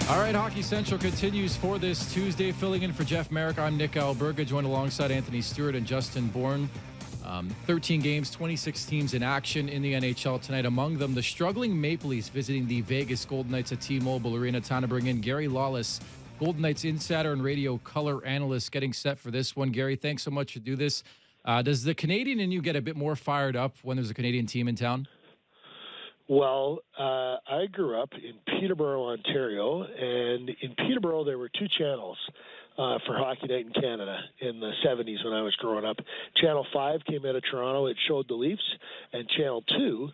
All right, Hockey Central continues for this Tuesday. Filling in for Jeff Merrick, I'm Nick Alberga, joined alongside Anthony Stewart and Justin Bourne. 13 games, 26 teams in action in the NHL tonight. Among them, the struggling Maple Leafs visiting the Vegas Golden Knights at T-Mobile Arena. Time to bring in Gary Lawless, Golden Knights insider and radio color analyst, getting set for this one. Gary, thanks so much for do this. Does the Canadian in you get a bit more fired up when there's a Canadian team in town? Well, I grew up in Peterborough, Ontario, and in Peterborough there were two channels for Hockey Night in Canada in the 70s when I was growing up. Channel 5 came out of Toronto. It showed the Leafs, and Channel 2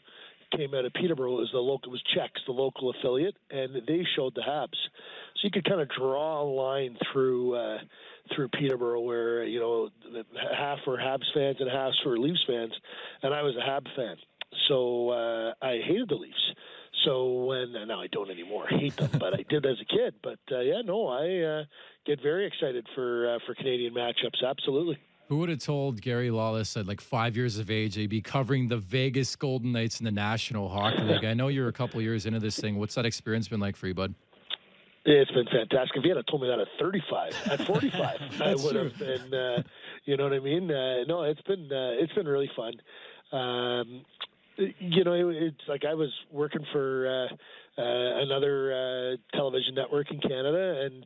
came out of Peterborough. It was Czechs, the local affiliate, and they showed the Habs. So you could kind of draw a line through Peterborough where, half were Habs fans and half were Leafs fans, and I was a Habs fan. So I hated the Leafs. So now I don't anymore hate them, but I did as a kid. But I get very excited for Canadian matchups. Absolutely. Who would have told Gary Lawless at like 5 years of age he'd be covering the Vegas Golden Knights in the National Hockey League? I know you're a couple years into this thing. What's that experience been like for you, bud? It's been fantastic. If you had told me that at 35, at 45, I would have been. You know what I mean? No, it's been really fun. It's like I was working for another television network in Canada and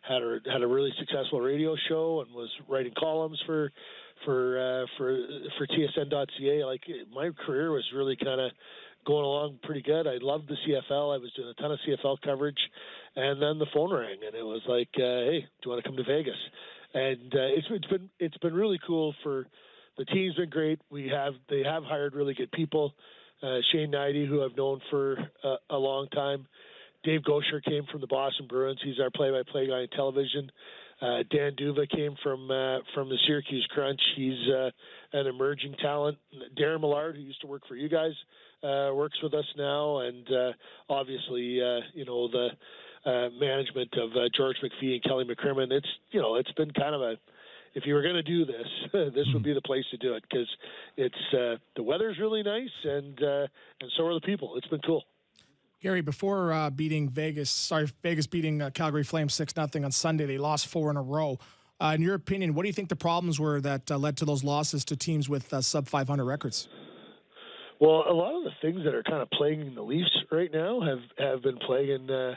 had a really successful radio show and was writing columns for TSN.ca. Like my career was really kind of going along pretty good. I loved the CFL. I was doing a ton of CFL coverage, and then the phone rang and it was like, "Hey, do you want to come to Vegas?" And it's been really cool for. The team's been great. They have hired really good people. Shane Knighty, who I've known for a long time. Dave Gaucher came from the Boston Bruins. He's our play-by-play guy on television. Dan Duva came from the Syracuse Crunch. He's an emerging talent. Darren Millard, who used to work for you guys, works with us now. And obviously, the management of George McPhee and Kelly McCrimmon. It's been kind of if you were going to do this, this would be the place to do it because it's the weather's really nice and so are the people. It's been cool. Gary, before beating Vegas beating Calgary Flames 6-0 on Sunday, they lost 4 in a row. In your opinion, what do you think the problems were that led to those losses to teams with sub-500 records? Well, a lot of the things that are kind of plaguing the Leafs right now have been plaguing the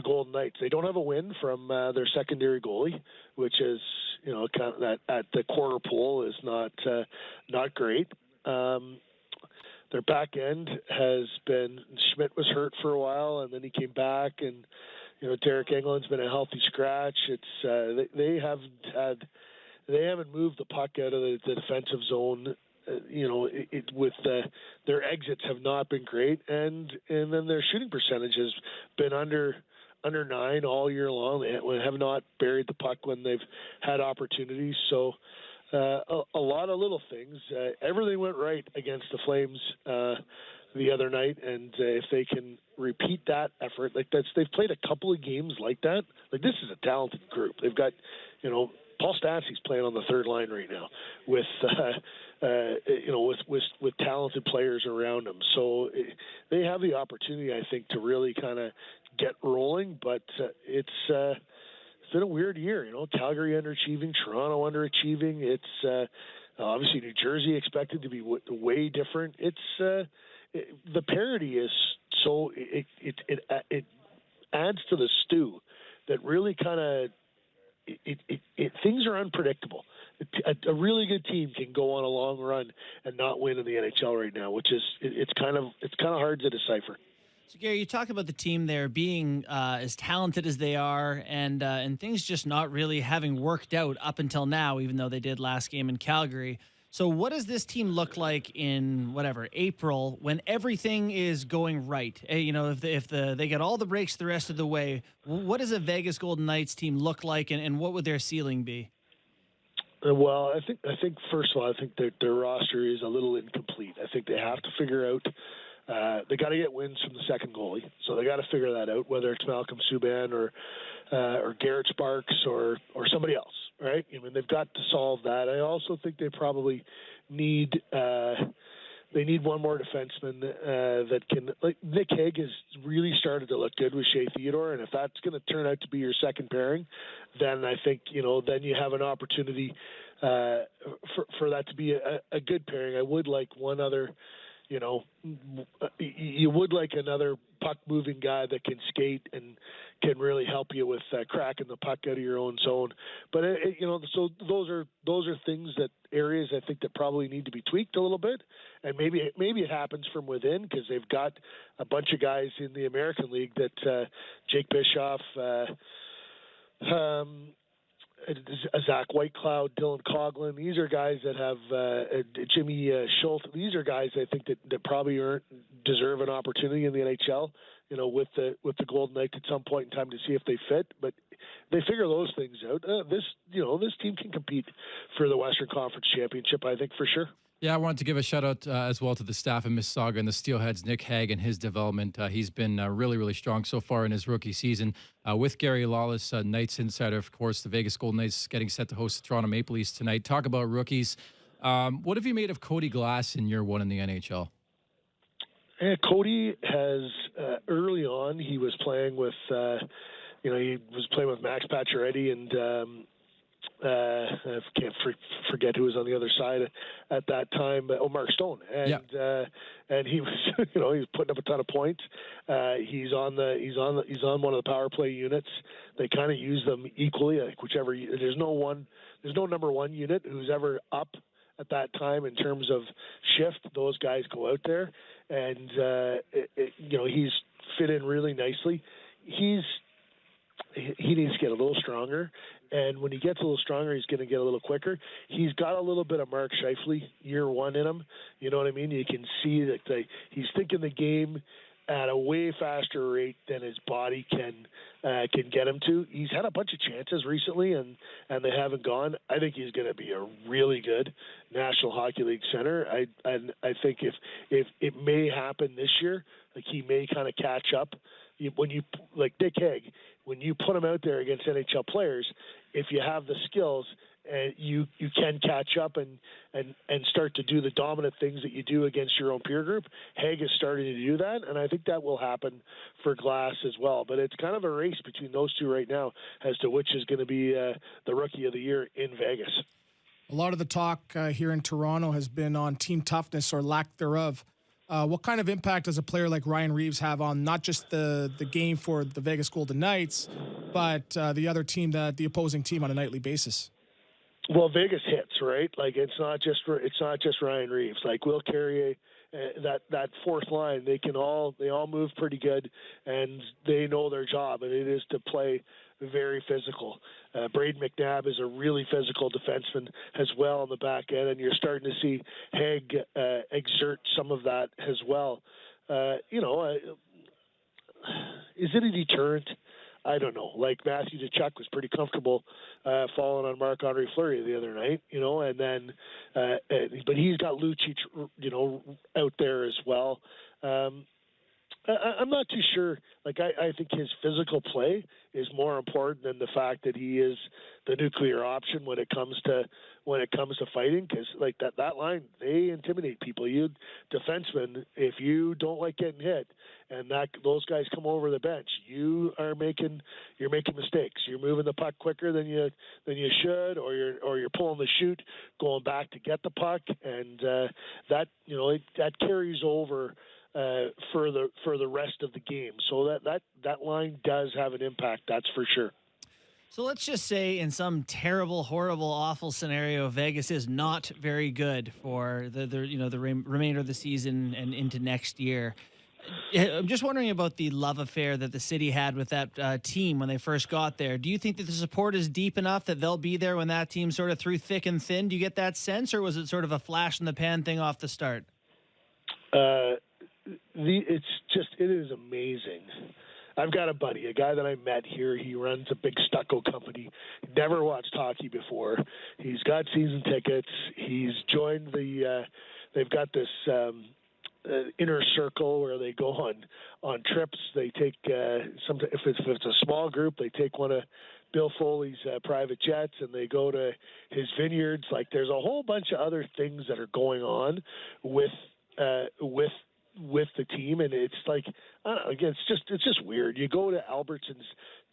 Golden Knights. They don't have a win from their secondary goalie, which is kind of that at the quarter pole is not great. Their back end has been Schmidt was hurt for a while, and then he came back, and Derek Engelland's been a healthy scratch. It's they haven't moved the puck out of the defensive zone. Their exits have not been great, and then their shooting percentage has been under 9 all year long. They have not buried the puck when they've had opportunities. So a lot of little things. Everything went right against the Flames the other night, and if they can repeat that effort, they've played a couple of games like that. Like this is a talented group. They've got Paul Stastny's playing on the third line right now with talented players around them. So they have the opportunity, I think, to really kind of get rolling. But it's been a weird year. Calgary underachieving, Toronto underachieving. It's obviously New Jersey expected to be way different. It's the parity is so it adds to the stew that really kind of. Things are unpredictable. A really good team can go on a long run and not win in the NHL right now, which is it's kind of hard to decipher. So Gary, you talk about the team there being as talented as they are, and things just not really having worked out up until now, even though they did last game in Calgary. So what does this team look like in April when everything is going right? If they get all the breaks the rest of the way, what does a Vegas Golden Knights team look like, and what would their ceiling be? Well, I think first of all, I think their roster is a little incomplete. I think they have to figure out. They got to get wins from the second goalie, so they got to figure that out. Whether it's Malcolm Subban or Garrett Sparks or somebody else, right? They've got to solve that. I also think they probably need they need one more defenseman that can, like Nick Hague has really started to look good with Shea Theodore, and if that's going to turn out to be your second pairing, then I think then you have an opportunity for that to be a good pairing. I would like one other. You would like another puck-moving guy that can skate and can really help you with cracking the puck out of your own zone. But so those are things, that areas I think that probably need to be tweaked a little bit, and maybe it happens from within, because they've got a bunch of guys in the American League that Jake Bischoff. Zach Whitecloud, Dylan Coughlin. These are guys that have Jimmy Schultz. These are guys I think that probably deserve an opportunity in the NHL. With the Golden Knights at some point in time to see if they fit. But they figure those things out. This team can compete for the Western Conference Championship, I think, for sure. Yeah, I wanted to give a shout out as well to the staff in Mississauga and the Steelheads, Nick Hague and his development. He's been really, really strong so far in his rookie season. With Gary Lawless, Knights insider, of course, the Vegas Golden Knights getting set to host the Toronto Maple Leafs tonight. Talk about rookies. What have you made of Cody Glass in year one in the NHL? Cody has early on, he was playing with, he was playing with Max Pacioretty and. I can't forget who was on the other side at that time. Mark Stone, and he was, he was putting up a ton of points. He's on one of the power play units. They kind of use them equally, like whichever. There's no number one unit who's ever up at that time in terms of shift. Those guys go out there, and he's fit in really nicely. He needs to get a little stronger, and when he gets a little stronger, he's going to get a little quicker. He's got a little bit of Mark Scheifele year one in him. You know what I mean? You can see that he's thinking the game at a way faster rate than his body can get him to. He's had a bunch of chances recently, and they haven't gone. I think he's going to be a really good National Hockey League center. I think if it may happen this year, like he may kind of catch up. When you like Nick Hague, when you put him out there against NHL players, if you have the skills, you can catch up and start to do the dominant things that you do against your own peer group. Hague is starting to do that, and I think that will happen for Glass as well. But it's kind of a race between those two right now as to which is going to be the Rookie of the Year in Vegas. A lot of the talk here in Toronto has been on team toughness or lack thereof. What kind of impact does a player like Ryan Reeves have on not just the game for the Vegas Golden Knights, but the other team, the opposing team, on a nightly basis? Well, Vegas hits, right? Like it's not just Ryan Reeves. Like we'll carry that fourth line. They all move pretty good, and they know their job, and it is to play very physical. Braden McNabb is a really physical defenseman as well on the back end, and you're starting to see Hague exert some of that as well. Is it a deterrent? I don't know. Like Matthew Tkachuk was pretty comfortable falling on Marc-Andre Fleury the other night, and then, but he's got Lucic, out there as well. I'm not too sure. Like I think his physical play is more important than the fact that he is the nuclear option when it comes to fighting. Because like that line, they intimidate people. You defensemen, if you don't like getting hit, and those guys come over the bench, you're making mistakes. You're moving the puck quicker than you should, or you're pulling the chute, going back to get the puck, and that carries over. For the rest of the game. So that line does have an impact, that's for sure. So let's just say in some terrible, horrible, awful scenario, Vegas is not very good for the remainder of the season and into next year. I'm just wondering about the love affair that the city had with that team when they first got there. Do you think that the support is deep enough that they'll be there when that team's sort of through thick and thin? Do you get that sense, or was it sort of a flash in the pan thing off the start? It is amazing. I've got a buddy, a guy that I met here. He runs a big stucco company. Never watched hockey before. He's got season tickets. He's joined they've got this inner circle where they go on trips. They take if it's a small group, they take one of Bill Foley's private jets, and they go to his vineyards. Like there's a whole bunch of other things that are going on with with the team, and it's like, I don't know, again, it's just weird. You go to Albertsons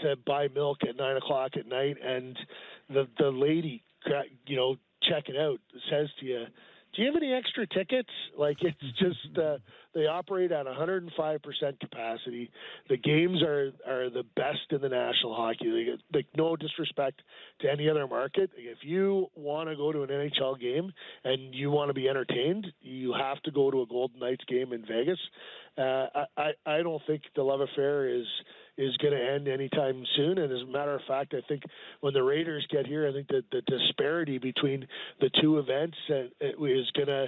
to buy milk at 9:00 at night, and the lady, checking out says to you, "Do you have any extra tickets?" Like, it's just they operate at 105% capacity. The games are the best in the National Hockey League. Like, no disrespect to any other market. If you want to go to an NHL game and you want to be entertained, you have to go to a Golden Knights game in Vegas. I don't think the love affair is going to end anytime soon. And as a matter of fact, I think when the Raiders get here, I think that the disparity between the two events is going to,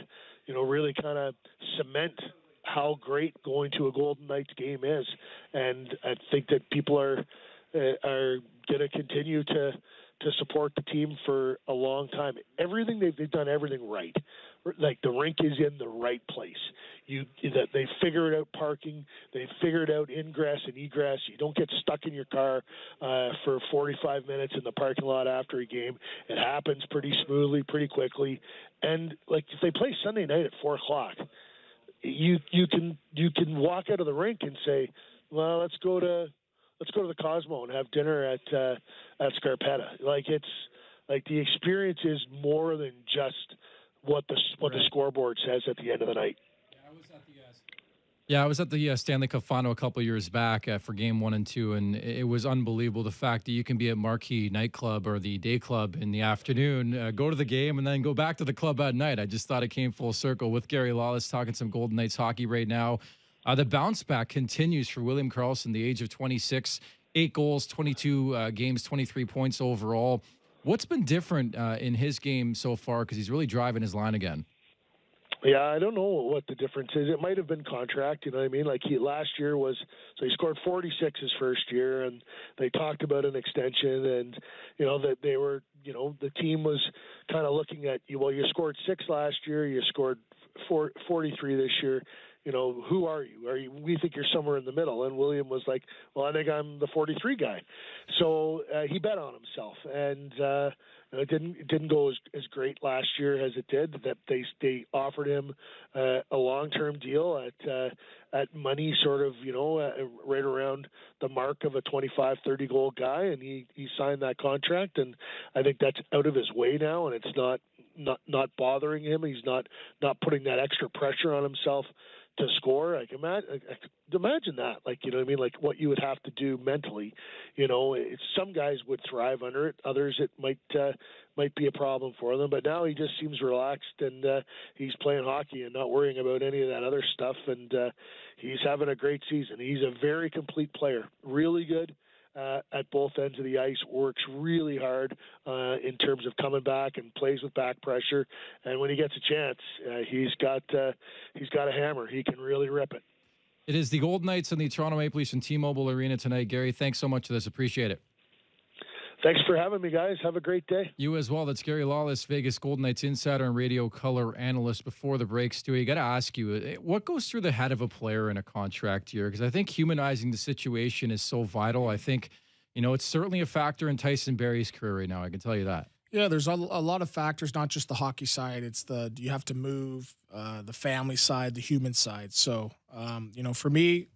really kind of cement how great going to a Golden Knights game is. And I think that people are going to continue to support the team for a long time. Everything they've done everything right. Like, the rink is in the right place. They figured out parking. They figured out ingress and egress. You don't get stuck in your car for 45 minutes in the parking lot after a game. It happens pretty smoothly, pretty quickly. And like, if they play Sunday night at 4:00, you can walk out of the rink and say, well, let's go to the Cosmo and have dinner at Scarpetta. Like, it's like the experience is more than just what the scoreboard says at the end of the night. I was at the Stanley Cup Final a couple years back for Game 1 and 2, and it was unbelievable, the fact that you can be at Marquee Nightclub or the Day Club in the afternoon, go to the game, and then go back to the club at night. I just thought it came full circle with Gary Lawless talking some Golden Knights hockey right now. The bounce back continues for William Karlsson, the age of 26, 8 goals, 22 games, 23 points overall. What's been different in his game so far? Because he's really driving his line again. Yeah, I don't know what the difference is. It might have been contract, you know what I mean? Like, last year he scored 46 his first year, and they talked about an extension, and, that they were, the team was kind of looking at, you scored 6 last year, you scored 43 this year. Who are you? We think you're somewhere in the middle. And William was like, well, I think I'm the 43 guy. So he bet on himself, and it didn't go as great last year as it did. That they offered him a long-term deal at money, sort of, right around the mark of a 25, 30 goal guy, and he signed that contract. And I think that's out of his way now, and it's not bothering him. He's not putting that extra pressure on himself to score. Like, imagine that. Like, you know what I mean? Like, what you would have to do mentally. Some guys would thrive under it. Others, it might be a problem for them. But now he just seems relaxed, and he's playing hockey and not worrying about any of that other stuff. And he's having a great season. He's a very complete player. Really good at both ends of the ice, works really hard in terms of coming back, and plays with back pressure. And when he gets a chance, he's got a hammer. He can really rip it. It is the Golden Knights and the Toronto Maple Leafs in T-Mobile Arena tonight. Gary, thanks so much for this. Appreciate it. Thanks for having me, guys. Have a great day. You as well. That's Gary Lawless, Vegas Golden Knights insider and radio color analyst. Before the break, Stu, I got to ask you, what goes through the head of a player in a contract year? Because I think humanizing the situation is so vital. I think, it's certainly a factor in Tyson Barrie's career right now. I can tell you that. Yeah, there's a lot of factors, not just the hockey side. It's you have to move, the family side, the human side. So, for me,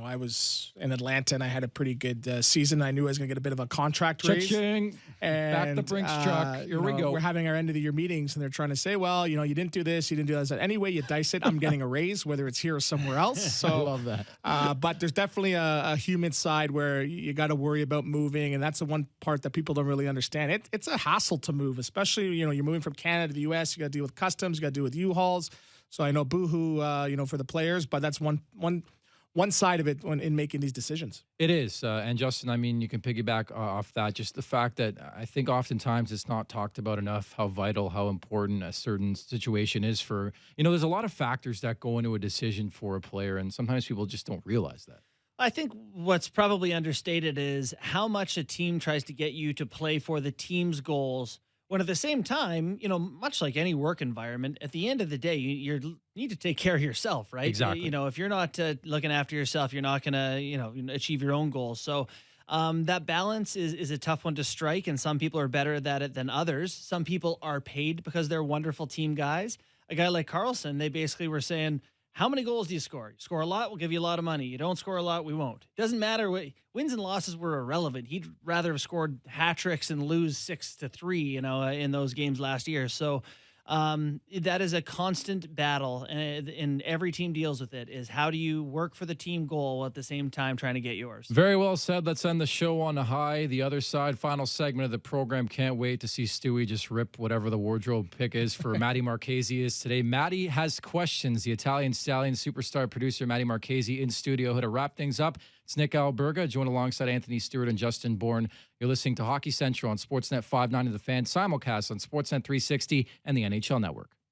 I was in Atlanta and I had a pretty good season. I knew I was going to get a bit of a contract raise. Cha-ching. Back the Brinks truck. Here we go. We're having our end of the year meetings, and they're trying to say, well, you didn't do this, you didn't do that. I said, anyway, you dice it, I'm getting a raise, whether it's here or somewhere else. So I love that. But there's definitely a human side where you got to worry about moving, and that's the one part that people don't really understand. It's a hassle to move, especially, you're moving from Canada to the U.S. You got to deal with customs, you got to deal with U-Hauls. So I know boo-hoo, for the players, but that's one side of it in making these decisions. It is. And Justin, I mean, you can piggyback off that. Just the fact that I think oftentimes it's not talked about enough how vital, how important a certain situation is for, there's a lot of factors that go into a decision for a player. And sometimes people just don't realize that. I think what's probably understated is how much a team tries to get you to play for the team's goals, when at the same time, much like any work environment, at the end of the day, you need to take care of yourself, right? Exactly. If you're not looking after yourself, you're not going to, achieve your own goals. So that balance is a tough one to strike, and some people are better at it than others. Some people are paid because they're wonderful team guys. a guy like Carlson, they basically were saying, how many goals do you score? You score a lot, we'll give you a lot of money. You don't score a lot, we won't. Doesn't matter. Wins and losses were irrelevant. He'd rather have scored hat tricks and lose 6-3, in those games last year. So that is a constant battle, and every team deals with it, is how do you work for the team goal while at the same time trying to get yours? Very well said. Let's end the show on a high. The other side, final segment of the program. Can't wait to see Stewie just rip whatever the wardrobe pick is for Maddie Marchese is today. Maddie has questions. The Italian Stallion superstar producer Maddie Marchese in studio. Here to wrap things up, it's Nick Alberga, joined alongside Anthony Stewart and Justin Bourne. You're listening to Hockey Central on Sportsnet 590 The Fan, simulcast on Sportsnet 360 and the NHL Network.